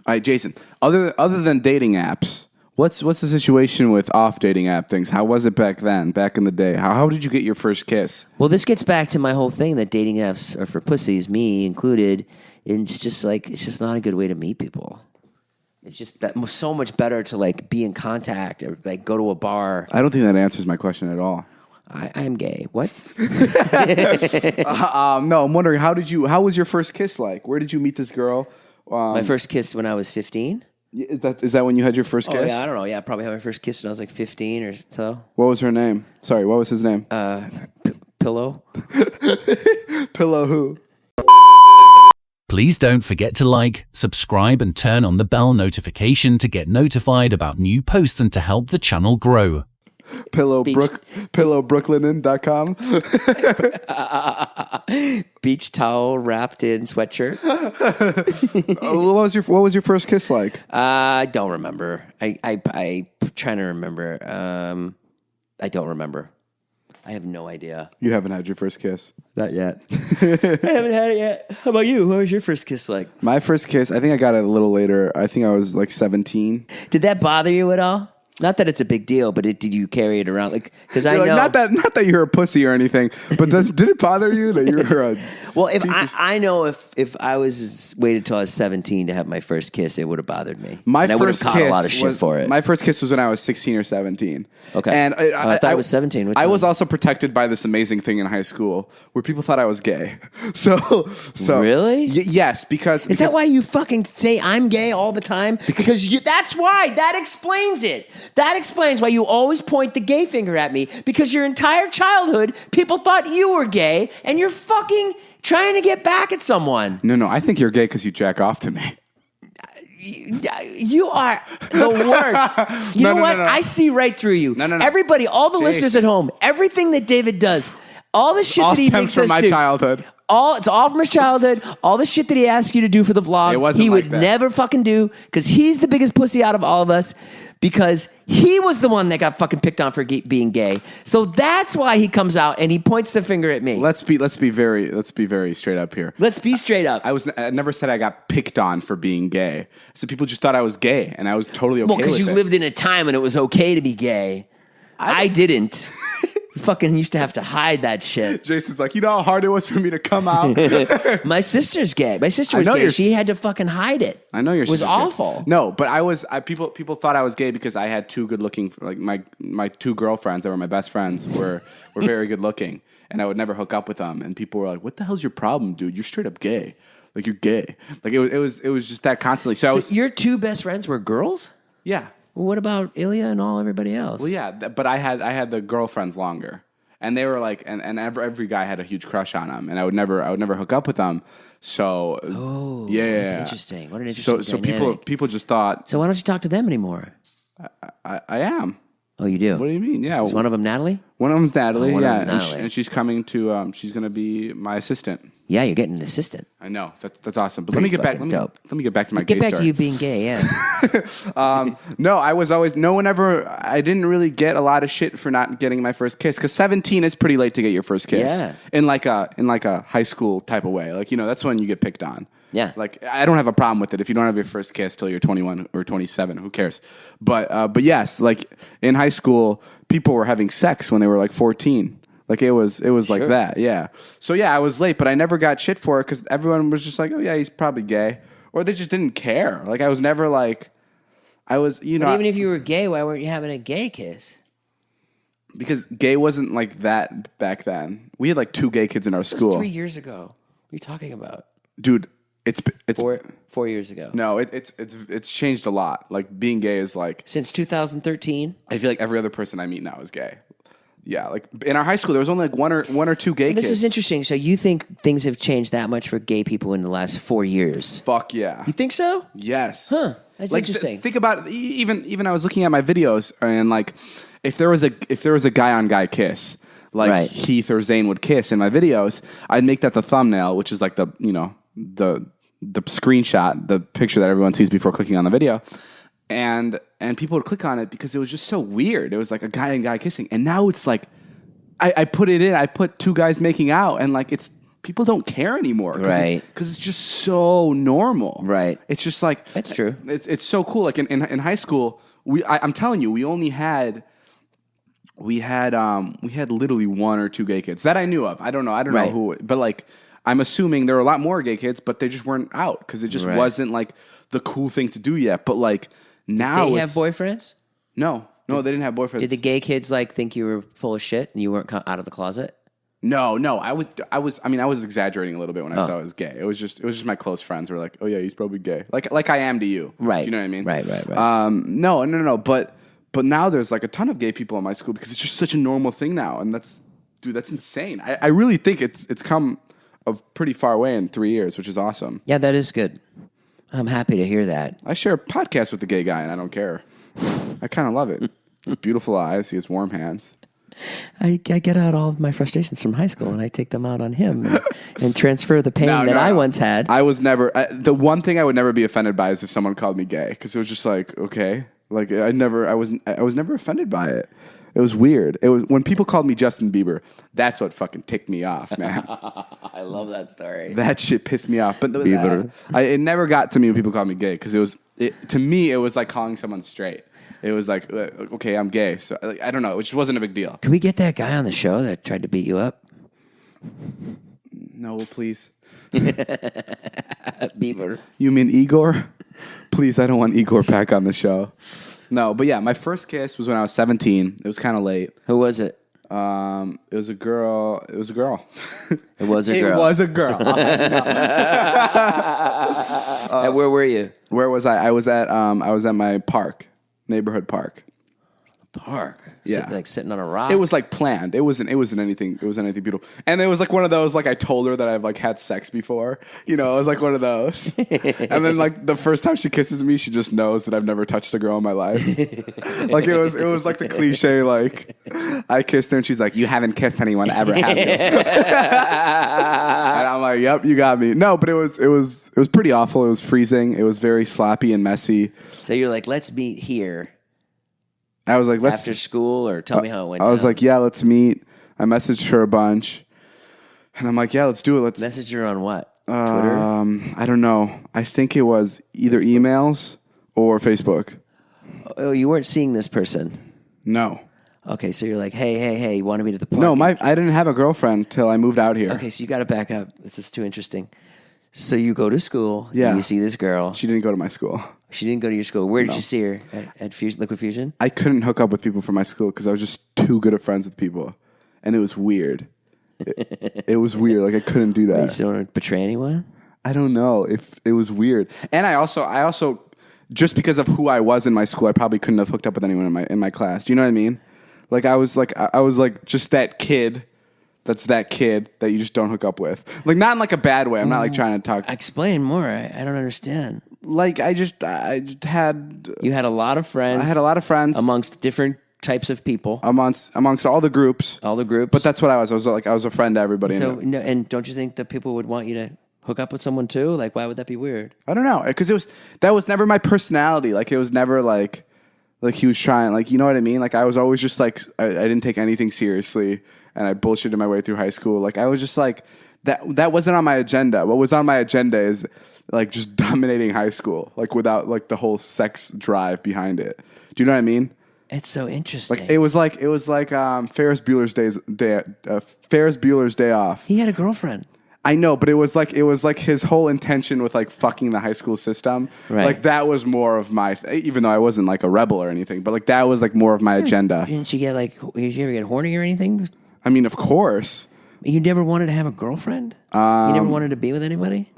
right, Jason. Other than dating apps, what's the situation with off dating app things? How was it back then? Back in the day, how did you get your first kiss? Well, this gets back to my whole thing that dating apps are for pussies, me included. And it's just not a good way to meet people. It's just so much better to like be in contact or like go to a bar. I don't think that answers my question at all. I'm gay. What? No, I'm wondering how was your first kiss like? Where did you meet this girl? My first kiss when I was 15. Is that when you had your first kiss? Oh yeah, I don't know. Yeah, I probably had my first kiss when I was like 15 or so. What was her name? Sorry, what was his name? Pillow. Pillow who? Please don't forget to like, subscribe, and turn on the bell notification to get notified about new posts and to help the channel grow. Pillowbrooklinen.com. Beach towel wrapped in sweatshirt. What was your first kiss like? I don't remember. I'm trying to remember. I don't remember. I have no idea. You haven't had your first kiss? Not yet. I haven't had it yet. How about you? What was your first kiss like? My first kiss, I think I got it a little later. I think I was like 17. Did that bother you at all? Not that it's a big deal, but did you carry it around? Like, because I know not that you're a pussy or anything, but did it bother you that you were a well, I know if I was waited till I was 17 to have my first kiss, it would have bothered me. I would have caught a lot of shit for it. My first kiss was when I was 16 or 17. Okay, and I thought it was 17. I was also protected by this amazing thing in high school where people thought I was gay. So really, yes, because that why you fucking say I'm gay all the time? Because that's why. That explains it. That explains why you always point the gay finger at me, because your entire childhood, people thought you were gay, and you're fucking trying to get back at someone. No, I think you're gay because you jack off to me. You are the worst. You know what? No. I see right through you. No. Everybody, all the listeners at home, everything that David does, all the shit that he makes us do. All stems from my childhood. It's all from his childhood. All the shit that he asked you to do for the vlog, he would never fucking do, because he's the biggest pussy out of all of us, because he was the one that got fucking picked on for being gay. So that's why he comes out and he points the finger at me. Let's be very straight up here. Let's be straight up. I never said I got picked on for being gay. I said people just thought I was gay, and I was totally okay with it. Well, because you lived in a time when it was okay to be gay. I didn't. You fucking used to have to hide that shit. Jason's like, you know how hard it was for me to come out? My sister's gay. My sister was gay. She had to fucking hide it. I know your sister's gay. It was awful. No, but people thought I was gay because I had two good looking, like my two girlfriends that were my best friends were very good looking, and I would never hook up with them. And people were like, what the hell's your problem, dude? You're straight up gay. Like, you're gay. Like, it was just that constantly. So your two best friends were girls? Yeah. Well, what about Ilya and everybody else? Well, yeah, but I had the girlfriends longer, and they were like, and every guy had a huge crush on them, and I would never hook up with them. So, yeah, that's interesting. What an interesting dynamic. So people just thought. So why don't you talk to them anymore? I am. Oh, you do? What do you mean? Yeah. Is one of them Natalie? One of them's Natalie. Natalie. And she's coming to. She's going to be my assistant. Yeah, you're getting an assistant. I know. That's awesome. But let me get back to my gay Get back story. to you being gay. Yeah. No, I was always. No one ever. I didn't really get a lot of shit for not getting my first kiss, because 17 is pretty late to get your first kiss. Yeah. In like a high school type of way. Like, that's when you get picked on. Yeah. Like, I don't have a problem with it. If you don't have your first kiss till you're 21 or 27, who cares? But yes, like in high school, people were having sex when they were like 14. Like it was like that. Yeah. So yeah, I was late, but I never got shit for it because everyone was just like, oh yeah, he's probably gay. Or they just didn't care. Like I was never like, I was, But even if you were gay, why weren't you having a gay kiss? Because gay wasn't like that back then. We had like 2 gay kids in our school. That was 3 years ago. What are you talking about? Dude, it's 4 years ago. No, it's changed a lot. Like being gay is like since 2013. I feel like every other person I meet now is gay. Yeah, like in our high school, there was only like one or two gay kids. This is interesting. So you think things have changed that much for gay people in the last 4 years? Fuck yeah. You think so? Yes. Huh. That's like, interesting. Think about even I was looking at my videos, and like if there was a guy on guy kiss, like right. Heath or Zane would kiss in my videos, I'd make that the thumbnail, which is like the screenshot, the picture that everyone sees before clicking on the video. And people would click on it because it was just so weird. It was like a guy and guy kissing. And now it's like, I put it in, I put 2 guys making out, and like people don't care anymore. Right. Because it's just so normal. Right. It's just like. That's true. It's so cool. Like in high school, I'm telling you, we had literally one or two gay kids that I knew of. I don't know who, but like I'm assuming there were a lot more gay kids, but they just weren't out because it just wasn't like the cool thing to do yet. But like now, they have boyfriends? No, they didn't have boyfriends. Did the gay kids like think you were full of shit and you weren't out of the closet? No, I was exaggerating a little bit when I said I was gay. It was just my close friends were like, oh yeah, he's probably gay, like I am to you, right? Do you know what I mean? Right. No, but now there's like a ton of gay people in my school because it's just such a normal thing now, and that's insane. I really think it's come a pretty far way in 3 years, which is awesome. Yeah, that is good. I'm happy to hear that. I share a podcast with the gay guy, and I don't care. I kind of love it. He has beautiful eyes. He has warm hands. I get out all of my frustrations from high school and I take them out on him and transfer the pain I once had. I was never, the one thing I would never be offended by is if someone called me gay, because it was just like, okay. Like I was never offended by it. It was weird. It was when people called me Justin Bieber. That's what fucking ticked me off, man. I love that story. That shit pissed me off. But Bieber. It never got to me when people called me gay because to me it was like calling someone straight. It was like, okay, I'm gay. So I don't know. It just wasn't a big deal. Can we get that guy on the show that tried to beat you up? No, please. Bieber. You mean Igor? Please, I don't want Igor back on the show. No, but yeah, my first kiss was when I was 17. It was kind of late. Who was it? It was a girl. It was a girl. It was a girl. It was a girl. Where were you? Where was I? I was at my neighborhood park. Park. Yeah. Like sitting on a rock. It was like planned. It wasn't anything beautiful. And it was like one of those, like I told her that I've like had sex before. You know, it was like one of those. And then like the first time she kisses me, she just knows that I've never touched a girl in my life. Like it was like the cliche, like I kissed her and she's like, you haven't kissed anyone ever, have you? And I'm like, yep, you got me. No, but it was pretty awful. It was freezing. It was very sloppy and messy. So you're like, let's meet here. I was like, after school, or tell me how it went. I was like, yeah, let's meet. I messaged her a bunch, and I'm like, yeah, let's do it. Let's message her on what? Twitter? I don't know. I think it was either emails or Facebook. Oh, you weren't seeing this person? No. Okay, so you're like, hey, you want to meet at the park? No, I didn't have a girlfriend till I moved out here. Okay, so you got to back up. This is too interesting. So you go to school. Yeah. And you see this girl. She didn't go to my school. She didn't go to your school. Where did you see her? At Liquid Fusion? I couldn't hook up with people from my school because I was just too good of friends with people. And it was weird. It was weird. Like, I couldn't do that. You just don't want to betray anyone? I don't know. If it was weird. And I also, just because of who I was in my school, I probably couldn't have hooked up with anyone in my class. Do you know what I mean? Like, I was just that kid. That's that kid that you just don't hook up with. Like, not in like a bad way. I'm not like trying to talk. Explain more. I don't understand. Like, I just had. You had a lot of friends. I had a lot of friends amongst different types of people. Amongst all the groups. All the groups. But that's what I was. I was a friend to everybody. So, and don't you think that people would want you to hook up with someone too? Like, why would that be weird? I don't know, because that was never my personality. Like, it was never like he was trying. Like, you know what I mean? Like, I was always just like I didn't take anything seriously. And I bullshitted my way through high school. Like, I was just like, that wasn't on my agenda. What was on my agenda is like just dominating high school, like without like the whole sex drive behind it. Do you know what I mean? It's so interesting. Like, it was like Ferris Bueller's Day Off. He had a girlfriend. I know, but it was like his whole intention with like fucking the high school system. Right. Like, that was more of my, even though I wasn't like a rebel or anything, but like that was like more of my agenda. Did you ever get horny or anything? I mean, of course. You never wanted to have a girlfriend? You never wanted to be with anybody?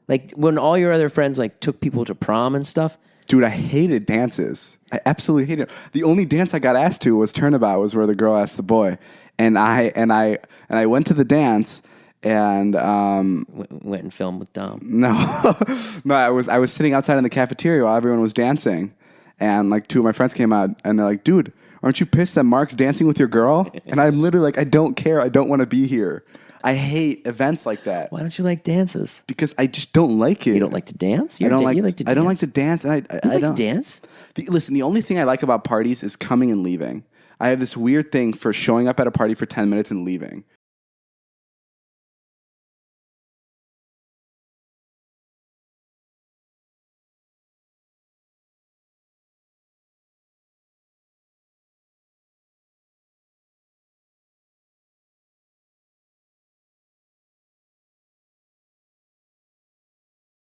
Like, when all your other friends like took people to prom and stuff? Dude, I hated dances. I absolutely hated it. The only dance I got asked to was Turnabout, was where the girl asked the boy. And I went to the dance and went and filmed with Dom. No. No, I was sitting outside in the cafeteria while everyone was dancing. And like two of my friends came out and they're like, dude, aren't you pissed that Mark's dancing with your girl? And I'm literally like, I don't care. I don't want to be here. I hate events like that. Why don't you like dances? Because I just don't like it. You don't like to dance? I don't like to dance? I don't like to dance. And I like don't to dance? Listen, the only thing I like about parties is coming and leaving. I have this weird thing for showing up at a party for 10 minutes and leaving.